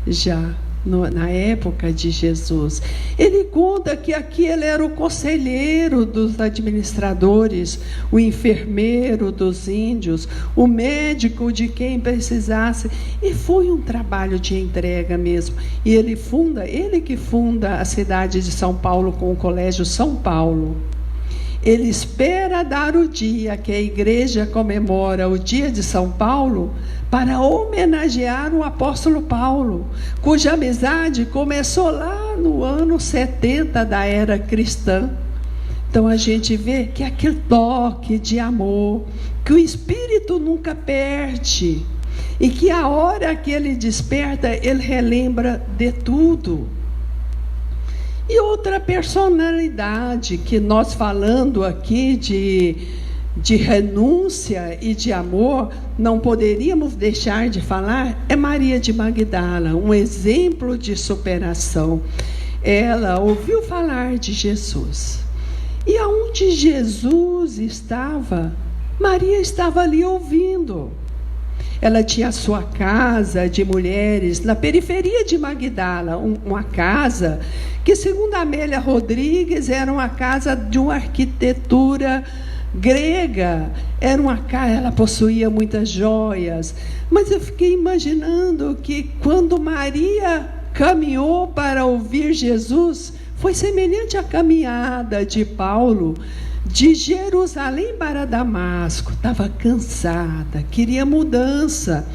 já na época de Jesus. Ele conta que aqui ele era o conselheiro dos administradores, o enfermeiro dos índios, o médico de quem precisasse. E foi um trabalho de entrega mesmo. E ele que funda a cidade de São Paulo com o Colégio São Paulo. ele espera dar o dia que a igreja comemora, o dia de São Paulo, para homenagear o apóstolo Paulo, cuja amizade começou lá no ano 70 da era cristã. Então a gente vê que aquele toque de amor, que o Espírito nunca perde, e que a hora que ele desperta, ele relembra de tudo. E outra personalidade que nós falando aqui de renúncia e de amor, não poderíamos deixar de falar, é Maria de Magdala, um exemplo de superação. Ela ouviu falar de Jesus. E aonde Jesus estava, Maria estava ali ouvindo. Ela tinha a sua casa de mulheres na periferia de Magdala, uma casa que, segundo Amélia Rodrigues, era uma casa de uma arquitetura grega. Era uma casa, ela possuía muitas joias. Mas eu fiquei imaginando que quando Maria caminhou para ouvir Jesus, foi semelhante à caminhada de Paulo de Jerusalém para Damasco. Estava cansada, queria mudança.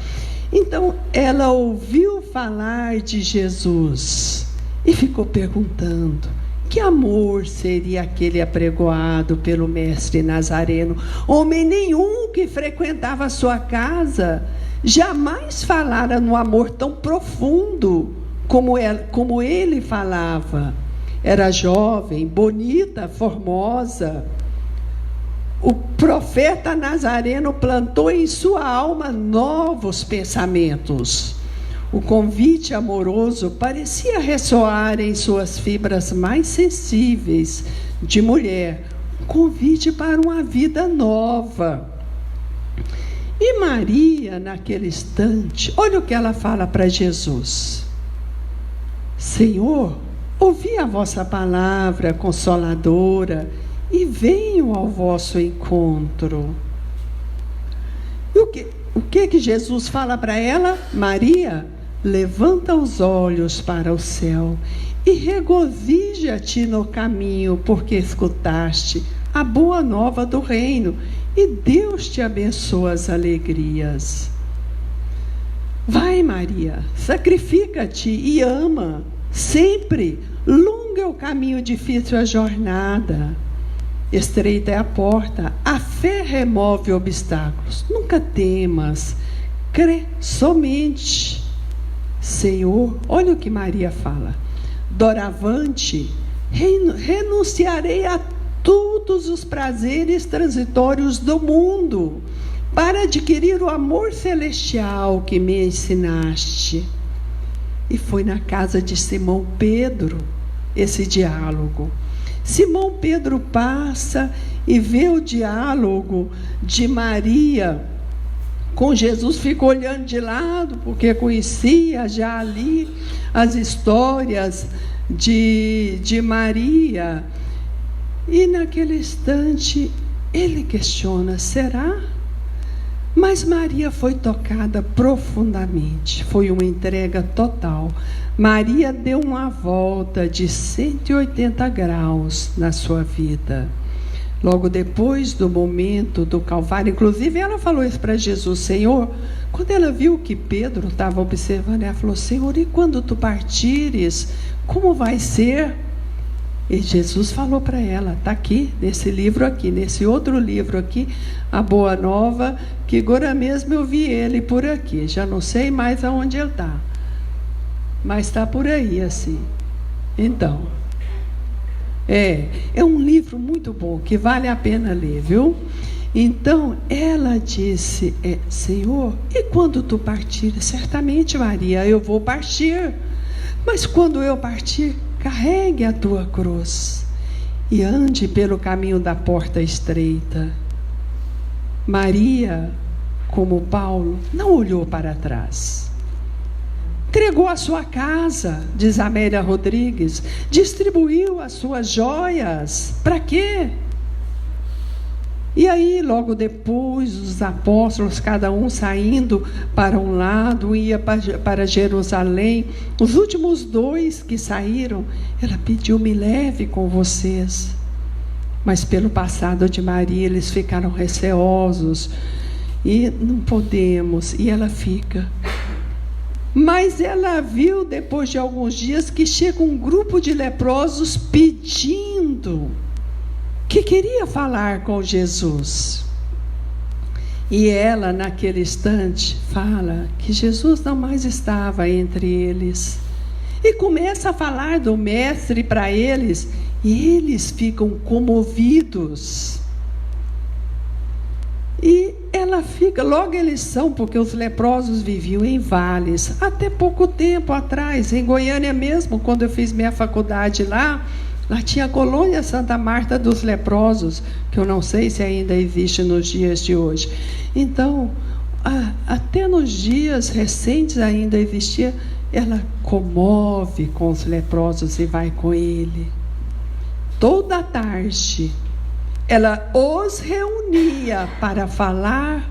Então ela ouviu falar de Jesus e ficou perguntando: que amor seria aquele apregoado pelo mestre Nazareno? Homem nenhum que frequentava a sua casa jamais falara no amor tão profundo como ele falava. Era jovem, bonita, formosa. O profeta Nazareno plantou em sua alma novos pensamentos. O convite amoroso parecia ressoar em suas fibras mais sensíveis de mulher. Um convite para uma vida nova. E Maria, naquele instante, olha o que ela fala para Jesus: Senhor, ouvi a vossa palavra consoladora e venho ao vosso encontro. E o que Jesus fala para ela? Maria, levanta os olhos para o céu e regozija-te no caminho, porque escutaste a boa nova do reino, e Deus te abençoa as alegrias. Vai, Maria, sacrifica-te e ama. Sempre, longo é o caminho, difícil a jornada. Estreita é a porta, a fé remove obstáculos. Nunca temas, crê somente. Senhor, olha o que Maria fala: doravante, renunciarei a todos os prazeres transitórios do mundo, para adquirir o amor celestial que me ensinaste. E foi na casa de Simão Pedro esse diálogo. Simão Pedro passa e vê o diálogo de Maria com Jesus, fica olhando de lado, porque conhecia já ali as histórias de Maria. E naquele instante ele questiona: será? Mas Maria foi tocada profundamente, foi uma entrega total. Maria deu uma volta de 180 graus na sua vida. Logo depois do momento do Calvário, inclusive ela falou isso para Jesus: Senhor, quando ela viu que Pedro estava observando, ela falou: Senhor, e quando tu partires, como vai ser? E Jesus falou para ela, está aqui, nesse livro aqui, nesse outro livro aqui, a Boa Nova, que agora mesmo eu vi ele por aqui, já não sei mais aonde ele está, mas está por aí assim. Então, é um livro muito bom, que vale a pena ler, viu? Então, ela disse: Senhor, e quando tu partires? Certamente, Maria, eu vou partir, mas quando eu partir, carregue a tua cruz e ande pelo caminho da porta estreita. Maria, como Paulo, não olhou para trás. Entregou a sua casa, diz Amélia Rodrigues, distribuiu as suas joias. Para quê? E aí, logo depois, os apóstolos, cada um saindo para um lado, ia para Jerusalém. Os últimos 2 que saíram, ela pediu: me leve com vocês. Mas pelo passado de Maria, eles ficaram receosos. E não podemos. E ela fica. Mas ela viu, depois de alguns dias, que chega um grupo de leprosos pedindo, que queria falar com Jesus. E ela, naquele instante, fala que Jesus não mais estava entre eles. E começa a falar do Mestre para eles, e eles ficam comovidos. E ela fica, logo eles são, porque os leprosos viviam em vales. Até pouco tempo atrás, em Goiânia mesmo, quando eu fiz minha faculdade lá tinha a colônia Santa Marta dos leprosos, que eu não sei se ainda existe nos dias de hoje. Então, até nos dias recentes ainda existia, ela comove com os leprosos e vai com ele. Toda tarde, ela os reunia para falar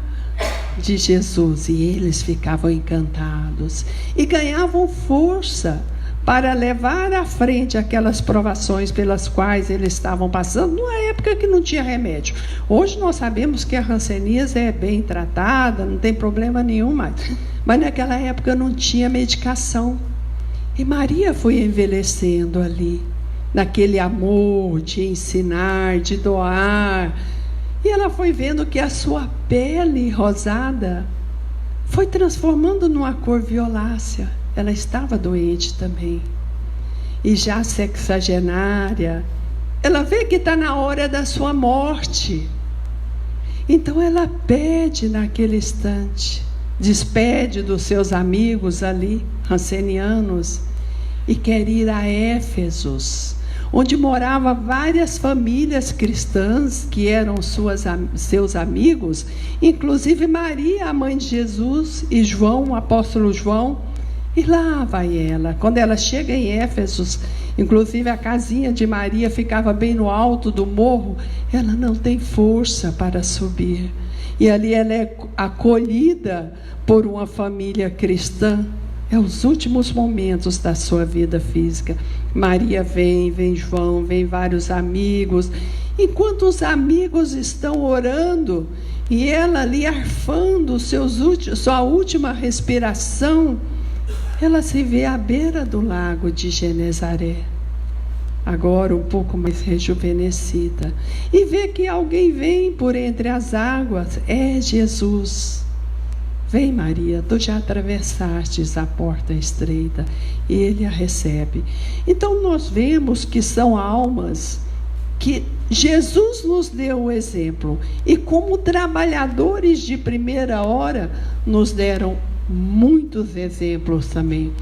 de Jesus, e eles ficavam encantados e ganhavam força para levar à frente aquelas provações pelas quais eles estavam passando, numa época que não tinha remédio. Hoje nós sabemos que a hanseníase é bem tratada, não tem problema nenhum mais, mas naquela época não tinha medicação. E Maria foi envelhecendo ali, naquele amor de ensinar, de doar. E ela foi vendo que a sua pele rosada foi transformando numa cor violácea. Ela estava doente também. E já sexagenária, ela vê que está na hora da sua morte. Então ela pede naquele instante, despede dos seus amigos ali, hansenianos, e quer ir a Éfesos, onde moravam várias famílias cristãs que eram seus amigos, inclusive Maria, a mãe de Jesus, e João, o apóstolo João. E lá vai ela. Quando ela chega em Éfesos, inclusive a casinha de Maria ficava bem no alto do morro, ela não tem força para subir. E ali ela é acolhida por uma família cristã. É os últimos momentos da sua vida física. Maria vem João, vem vários amigos. Enquanto os amigos estão orando, e ela ali arfando sua última respiração, ela se vê à beira do lago de Genezaré, agora um pouco mais rejuvenescida, e vê que alguém vem por entre as águas. É Jesus. Vem, Maria, tu já atravessastes a porta estreita. E ele a recebe. Então nós vemos que são almas que Jesus nos deu o exemplo, e como trabalhadores de primeira hora nos deram muitos exemplos também.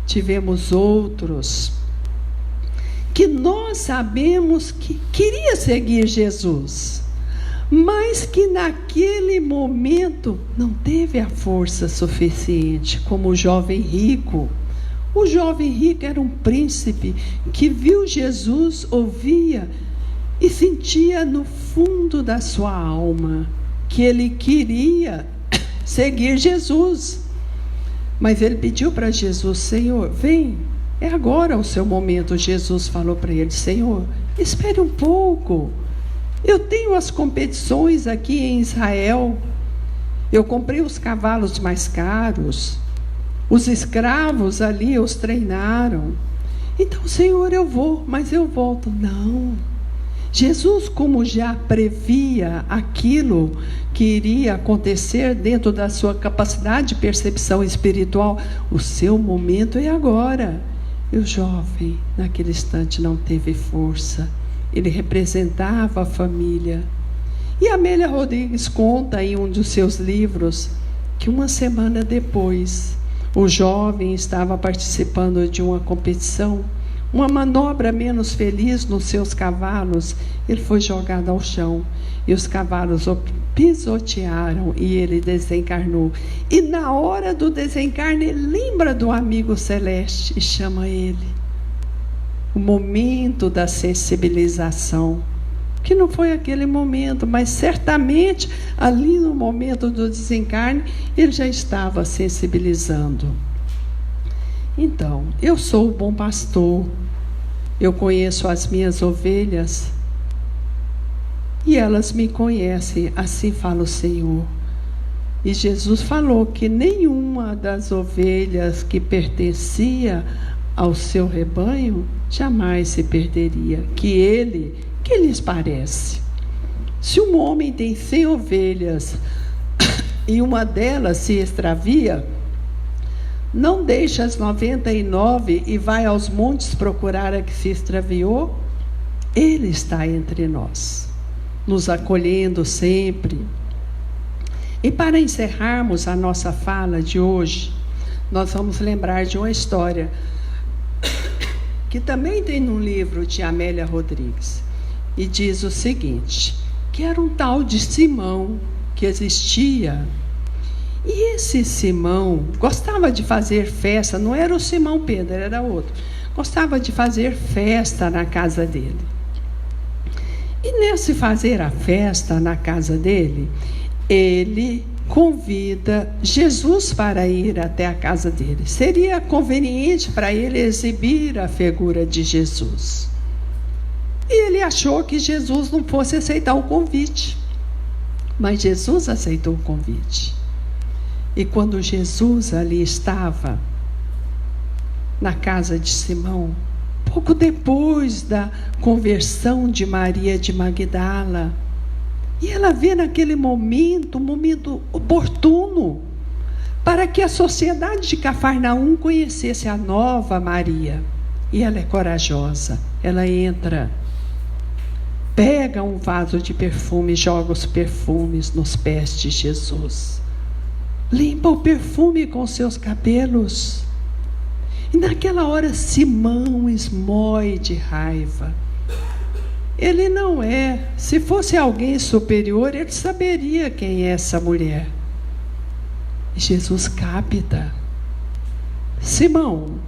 Tivemos outros que nós sabemos que queria seguir Jesus, mas que naquele momento não teve a força suficiente, como o jovem rico. O jovem rico era um príncipe que viu Jesus, ouvia e sentia no fundo da sua alma que ele queria seguir Jesus. Mas ele pediu para Jesus: Senhor, vem, é agora o seu momento. Jesus falou para ele: Senhor, espere um pouco. Eu tenho as competições aqui em Israel. Eu comprei os cavalos mais caros. Os escravos ali os treinaram. Então, Senhor, eu vou, mas eu volto. Não. Jesus, como já previa aquilo que iria acontecer dentro da sua capacidade de percepção espiritual, o seu momento é agora. E o jovem, naquele instante, não teve força. Ele representava a família. E Amélia Rodrigues conta em um dos seus livros que uma semana depois, o jovem estava participando de uma competição, uma manobra menos feliz nos seus cavalos. Ele foi jogado ao chão e os cavalos o pisotearam e ele desencarnou. E na hora do desencarne, ele lembra do amigo celeste e chama ele. O momento da sensibilização, que não foi aquele momento, mas certamente ali no momento do desencarne ele já estava sensibilizando. Então, eu sou o bom pastor, eu conheço as minhas ovelhas, e elas me conhecem, assim fala o Senhor. E Jesus falou que nenhuma das ovelhas que pertencia ao seu rebanho jamais se perderia. Que lhes parece? Se um homem tem 100 ovelhas e uma delas se extravia, não deixa as 99 e vai aos montes procurar a que se extraviou? Ele está entre nós, nos acolhendo sempre. E para encerrarmos a nossa fala de hoje, nós vamos lembrar de uma história que também tem num livro de Amélia Rodrigues. E diz o seguinte, que era um tal de Simão que existia. E esse Simão gostava de fazer festa, não era o Simão Pedro, era outro. Gostava de fazer festa na casa dele. E nesse fazer a festa na casa dele, ele convida Jesus para ir até a casa dele. Seria conveniente para ele exibir a figura de Jesus. E ele achou que Jesus não fosse aceitar o convite. Mas Jesus aceitou o convite. E quando Jesus ali estava, na casa de Simão, pouco depois da conversão de Maria de Magdala, e ela vê naquele momento, um momento oportuno, para que a sociedade de Cafarnaum conhecesse a nova Maria. E ela é corajosa, ela entra, pega um vaso de perfume, joga os perfumes nos pés de Jesus, limpa o perfume com seus cabelos. E naquela hora Simão esmoe de raiva. Ele não é, se fosse alguém superior, ele saberia quem é essa mulher. Jesus capta. Simão,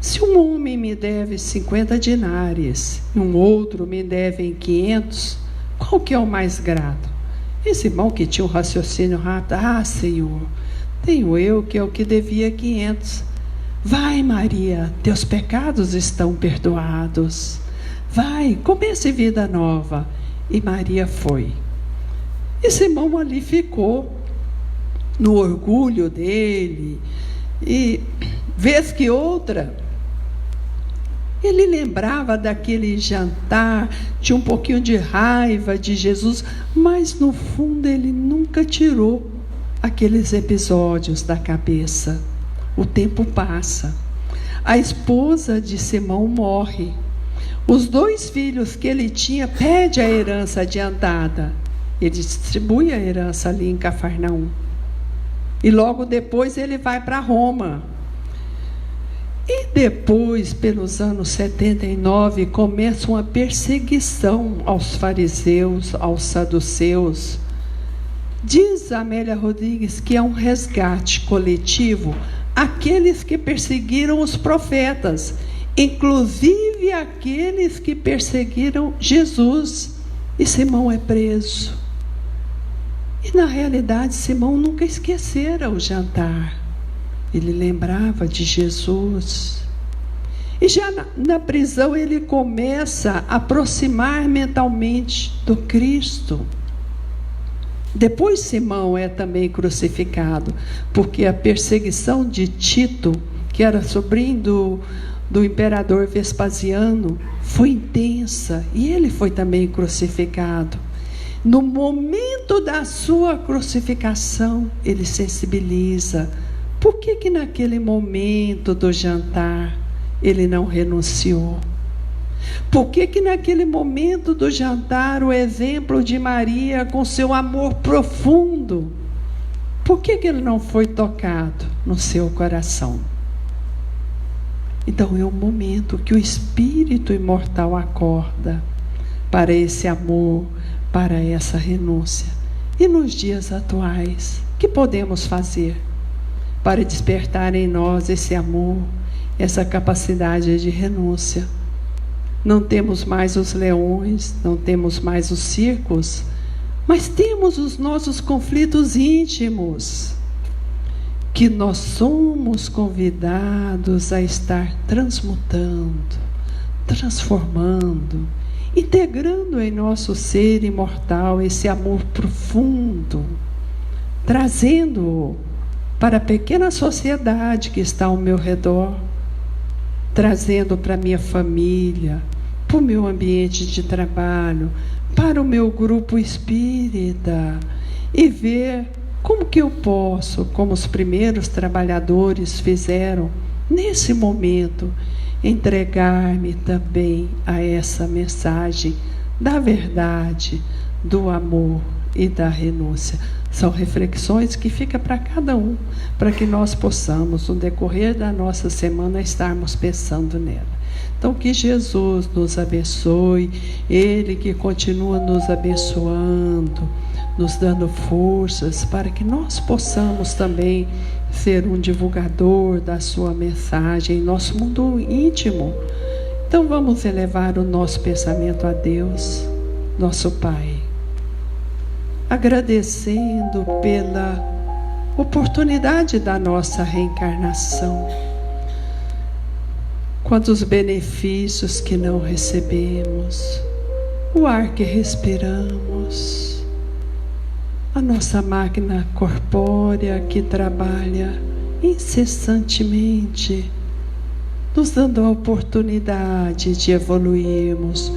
se um homem me deve 50 dinares e um outro me deve 500, qual que é o mais grato? E Simão, que tinha um raciocínio rápido, Senhor, tenho eu que é o que devia 500. Vai, Maria, teus pecados estão perdoados. Vai, comece vida nova. E Maria foi. E Simão ali ficou, no orgulho dele. E vez que outra, ele lembrava daquele jantar, tinha um pouquinho de raiva de Jesus, mas no fundo ele nunca tirou aqueles episódios da cabeça. O tempo passa. A esposa de Simão morre. Os 2 filhos que ele tinha pede a herança adiantada. Ele distribui a herança ali em Cafarnaum. E logo depois ele vai para Roma. E depois, pelos anos 79, começa uma perseguição aos fariseus, aos saduceus. Diz Amélia Rodrigues que é um resgate coletivo aqueles que perseguiram os profetas, inclusive aqueles que perseguiram Jesus. E Simão é preso. E na realidade Simão nunca esquecera o jantar. Ele lembrava de Jesus. E já na prisão ele começa a aproximar mentalmente do Cristo. Depois Simão é também crucificado, porque a perseguição de Tito, que era sobrinho do imperador Vespasiano, foi intensa, e ele foi também crucificado. No momento da sua crucificação, ele sensibiliza. Por que naquele momento do jantar ele não renunciou? Por que naquele momento do jantar o exemplo de Maria com seu amor profundo, por que ele não foi tocado no seu coração? Então é o momento que o Espírito imortal acorda para esse amor, para essa renúncia. E nos dias atuais, o que podemos fazer para despertar em nós esse amor, essa capacidade de renúncia? Não temos mais os leões, não temos mais os circos, mas temos os nossos conflitos íntimos, que nós somos convidados a estar transmutando, transformando, integrando em nosso ser imortal esse amor profundo, trazendo-o para a pequena sociedade que está ao meu redor, trazendo para a minha família, para o meu ambiente de trabalho, para o meu grupo espírita, e ver como que eu posso, como os primeiros trabalhadores fizeram, nesse momento, entregar-me também a essa mensagem da verdade, do amor e da renúncia. São reflexões que ficam para cada um, para que nós possamos, no decorrer da nossa semana, estarmos pensando nela. Então, que Jesus nos abençoe, Ele que continua nos abençoando, nos dando forças para que nós possamos também ser um divulgador da sua mensagem em nosso mundo íntimo. Então vamos elevar o nosso pensamento a Deus, nosso Pai, agradecendo pela oportunidade da nossa reencarnação. Quantos benefícios que não recebemos, o ar que respiramos, a nossa máquina corpórea que trabalha incessantemente, nos dando a oportunidade de evoluirmos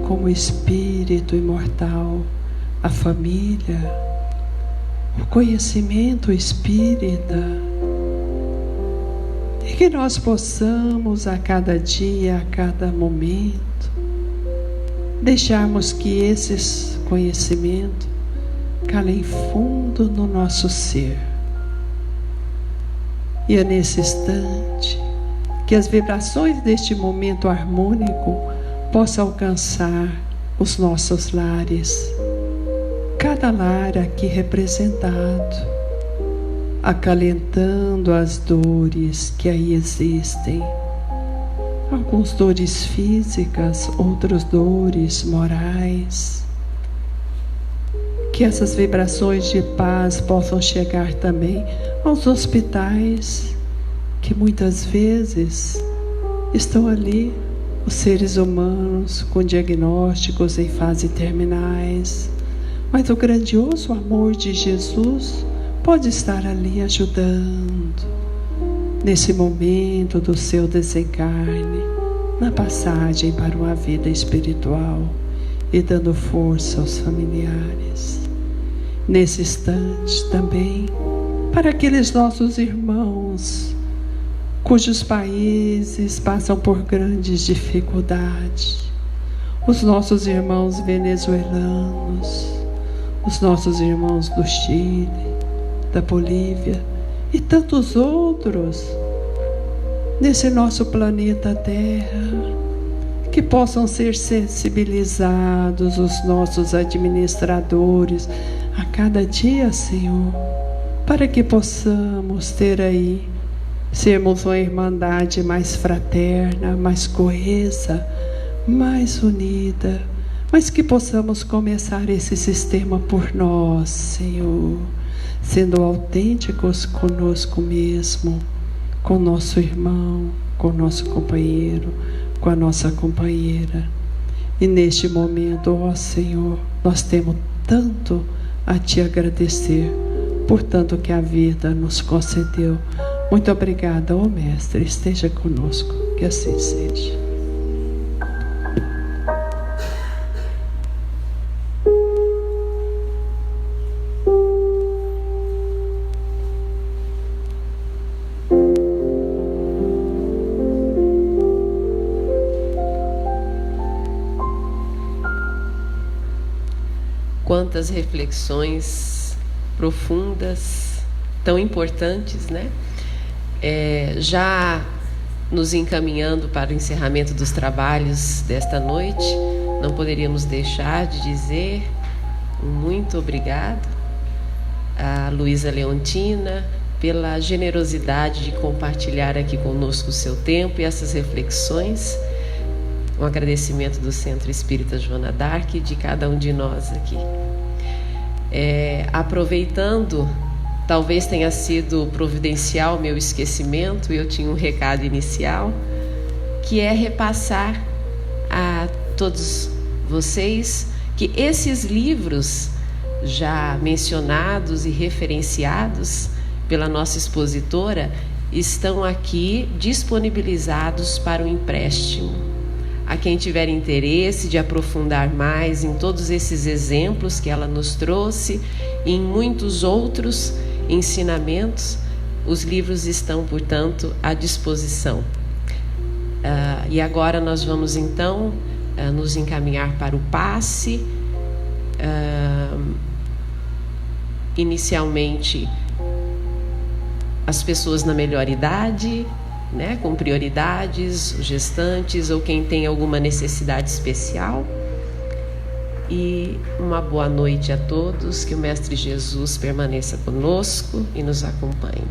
como espírito imortal, a família, o conhecimento espírita, e que nós possamos a cada dia, a cada momento, deixarmos que esses conhecimentos calem fundo no nosso ser. E é nesse instante que as vibrações deste momento harmônico possam alcançar os nossos lares, cada lar aqui representado, acalentando as dores que aí existem. Algumas dores físicas, outras dores morais. Que essas vibrações de paz possam chegar também aos hospitais, que muitas vezes estão ali os seres humanos com diagnósticos em fase terminais, mas o grandioso amor de Jesus pode estar ali ajudando nesse momento do seu desencarne, na passagem para uma vida espiritual, e dando força aos familiares. Nesse instante também, para aqueles nossos irmãos cujos países passam por grandes dificuldades, os nossos irmãos venezuelanos, os nossos irmãos do Chile, da Bolívia e tantos outros nesse nosso planeta Terra, que possam ser sensibilizados os nossos administradores a cada dia, Senhor, para que possamos ter aí, sermos uma irmandade mais fraterna, mais coesa, mais unida, mas que possamos começar esse sistema por nós, Senhor, sendo autênticos conosco mesmo, com nosso irmão, com nosso companheiro, com a nossa companheira. E neste momento, ó Senhor, nós temos tanto a Te agradecer por tanto que a vida nos concedeu. Muito obrigada, ó Mestre, esteja conosco, que assim seja. Quantas reflexões profundas, tão importantes, né? Já nos encaminhando para o encerramento dos trabalhos desta noite, não poderíamos deixar de dizer um muito obrigado a Luísa Leontina pela generosidade de compartilhar aqui conosco o seu tempo e essas reflexões. Um agradecimento do Centro Espírita Joana d'Arc e de cada um de nós aqui. Aproveitando, talvez tenha sido providencial o meu esquecimento, eu tinha um recado inicial, que é repassar a todos vocês que esses livros já mencionados e referenciados pela nossa expositora estão aqui disponibilizados para o empréstimo. A quem tiver interesse de aprofundar mais em todos esses exemplos que ela nos trouxe e em muitos outros ensinamentos, os livros estão, portanto, à disposição. E agora nós vamos, então, nos encaminhar para o passe. Inicialmente, as pessoas na melhor idade, né, com prioridades, os gestantes ou quem tem alguma necessidade especial. E uma boa noite a todos, que o Mestre Jesus permaneça conosco e nos acompanhe.